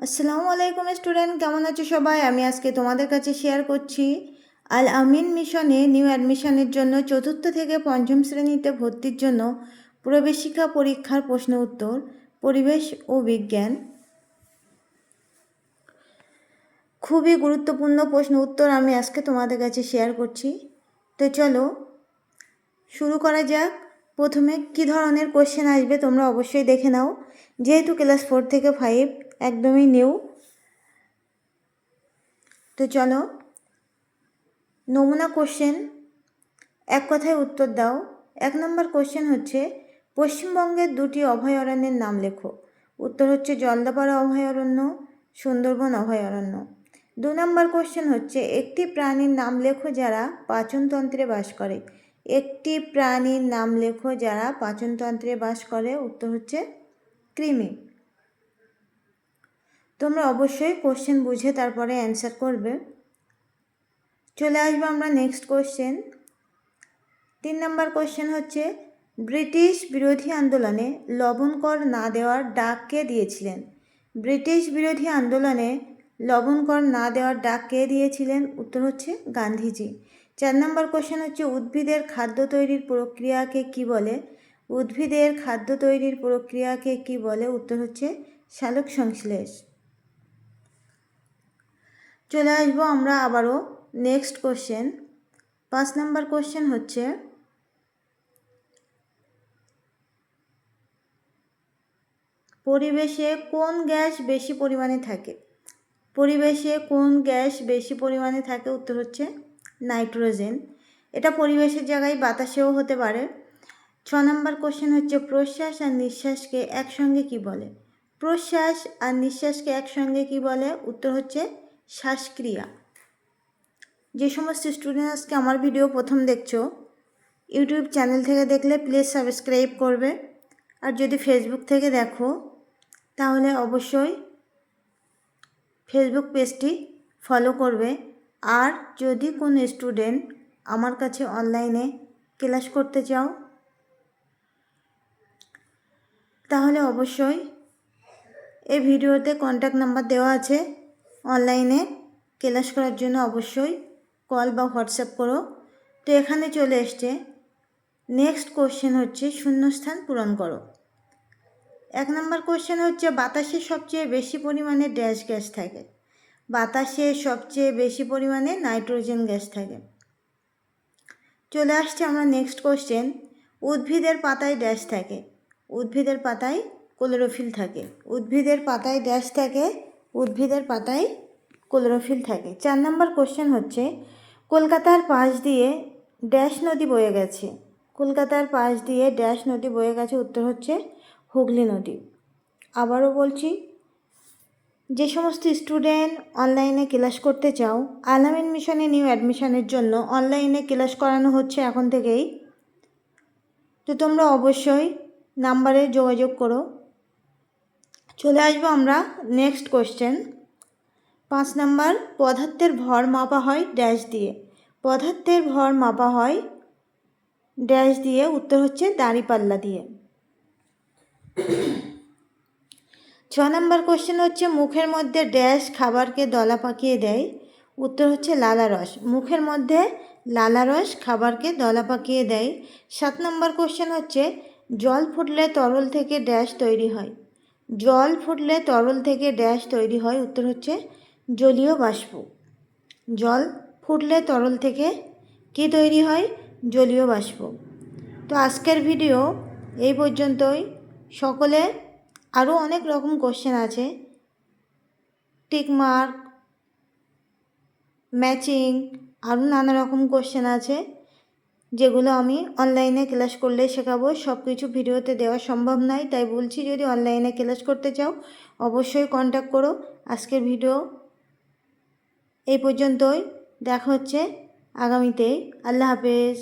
আসসালামু আলাইকুম স্টুডেন্ট, কেমন আছো সবাই? আমি আজকে তোমাদের কাছে শেয়ার করছি আল আমিন মিশনে নিউ অ্যাডমিশনের জন্য চতুর্থ থেকে পঞ্চম শ্রেণীতে ভর্তির জন্য প্রবেশিকা পরীক্ষার প্রশ্ন উত্তর পরিবেশ ও বিজ্ঞান। খুবই গুরুত্বপূর্ণ প্রশ্ন উত্তর আমি আজকে তোমাদের কাছে শেয়ার করছি। তো চলো শুরু করা যাক। প্রথমে কী ধরনের কোশ্চেন আসবে তোমরা অবশ্যই দেখে নাও, যেহেতু ক্লাস 4 থেকে 5 একদমই নিউ। তো চলো নমুনা কোশ্চেন, এক কথায় উত্তর দাও। 1 নম্বর কোশ্চেন হচ্ছে পশ্চিমবঙ্গের দুটি অভয়ারণ্যের নাম লেখো। উত্তর হচ্ছে জলদাপাড়া অভয়ারণ্য, সুন্দরবন অভয়ারণ্য। 2 নম্বর কোশ্চেন হচ্ছে একটি প্রাণীর নাম লেখো যারা পাচনতন্ত্রে বাস করে। একটি প্রাণীর নাম লেখো যারা পাচনতন্ত্রে বাস করে। উত্তর হচ্ছে কৃমি। তোমরা অবশ্যই কোশ্চেন বুঝে তারপরে অ্যান্সার করবে। চলে আসবো আমরা নেক্সট কোশ্চেন। 3 নম্বর কোশ্চেন হচ্ছে ব্রিটিশ বিরোধী আন্দোলনে লবণ কর না দেওয়ার ডাক কে দিয়েছিলেন। ব্রিটিশ বিরোধী আন্দোলনে লবণ কর না দেওয়ার ডাক কে দিয়েছিলেন। উত্তর হচ্ছে গান্ধীজি। 4 নম্বর কোশ্চেন হচ্ছে উদ্ভিদের খাদ্য তৈরির প্রক্রিয়াকে কি বলে। উদ্ভিদের খাদ্য তৈরির প্রক্রিয়াকে কি বলে। উত্তর হচ্ছে সালোক সংশ্লেষ। চলে আসবো আমরা আবারও নেক্সট কোশ্চেন। 5 নম্বর কোশ্চেন হচ্ছে পরিবেশে কোন গ্যাস বেশি পরিমাণে থাকে। পরিবেশে কোন গ্যাস বেশি পরিমাণে থাকে। উত্তর হচ্ছে নাইট্রোজেন। এটা পরিবেশের জায়গায় বাতাসেও হতে পারে। 6 নম্বর কোশ্চেন হচ্ছে প্রশ্বাস আর নিঃশ্বাসকে একসঙ্গে কি বলে। প্রশ্বাস আর নিঃশ্বাসকে একসঙ্গে কি বলে। উত্তর হচ্ছে শ্বাসক্রিয়া। যে সমস্ত স্টুডেন্ট আজকে আমার ভিডিও প্রথম দেখছো, ইউটিউব চ্যানেল থেকে দেখলে প্লিজ সাবস্ক্রাইব করবে, আর যদি ফেসবুক থেকে দেখো তাহলে অবশ্যই ফেসবুক পেজটি ফলো করবে। আর যদি কোনো স্টুডেন্ট আমার কাছে অনলাইনে ক্লাস করতে চাও তাহলে অবশ্যই এই ভিডিওতে কন্ট্যাক্ট নাম্বার দেওয়া আছে। অনলাইনে ক্লাস করার জন্য অবশ্যই কল বা হোয়াটসঅ্যাপ করো। তো এখানে চলে এসছে নেক্সট কোশ্চেন হচ্ছে শূন্যস্থান পূরণ করো। 1 নম্বর কোশ্চেন হচ্ছে বাতাসে সবচেয়ে বেশি পরিমাণে ড্যাশ গ্যাস থাকে। বাতাসে সবচেয়ে বেশি পরিমাণে নাইট্রোজেন গ্যাস থাকে। চলে আসছে আমরা নেক্সট কোশ্চেন উদ্ভিদের পাতায় ড্যাশ থাকে। উদ্ভিদের পাতায় ক্লোরোফিল থাকে। উদ্ভিদের পাতায় ড্যাশ থাকে। উদ্ভিদের পাতায় ক্লোরোফিল থাকে। 4 নম্বর কোশ্চেন হচ্ছে কলকাতার পাশ দিয়ে ড্যাশ নদী বয়ে গেছে। কলকাতার পাশ দিয়ে ড্যাশ নদী বয়ে গেছে। উত্তর হচ্ছে হুগলি নদী। আবারও বলছি, যে সমস্ত স্টুডেন্ট অনলাইনে ক্লাস করতে চাও, আল আমিন মিশনে নিউ অ্যাডমিশনের জন্য অনলাইনে ক্লাস করানো হচ্ছে এখন থেকেই। তো তোমরা অবশ্যই নাম্বারে যোগাযোগ করো। চলে আসবো আমরা নেক্সট কোশ্চেন। 5 নাম্বার পদার্থের ভর মাপা হয় ড্যাশ দিয়ে। পদার্থের ভর মাপা হয় ড্যাশ দিয়ে। উত্তর হচ্ছে দাঁড়িপাল্লা দিয়ে। 6 নম্বর কোশ্চেন হচ্ছে মুখের মধ্যে ড্যাশ খাবারকে দলা পাকিয়ে দেয়। উত্তর হচ্ছে লালারস। মুখের মধ্যে লালারস খাবারকে দলা পাকিয়ে দেয়। 7 নম্বর কোশ্চেন হচ্ছে জল ফুটলে তরল থেকে ড্যাশ তৈরি হয়। জল ফুটলে তরল থেকে ড্যাশ তৈরি হয়। উত্তর হচ্ছে জলীয় বাষ্প। জল ফুটলে তরল থেকে কী তৈরি হয়। জলীয় বাষ্প। তো আজকের ভিডিও এই পর্যন্তই। সকলে আরও অনেক রকম কোশ্চেন আছে, টিকমার্ক, ম্যাচিং, আরও নানা রকম কোশ্চেন আছে যেগুলো আমি অনলাইনে ক্লাস করলে শেখাবো। সব কিছু ভিডিওতে দেওয়া সম্ভব নয়, তাই বলছি যদি অনলাইনে ক্লাস করতে চাও অবশ্যই কন্ট্যাক্ট করো। আজকের ভিডিও এই পর্যন্তই, দেখা হচ্ছে আগামীতেই। আল্লাহ হাফেজ।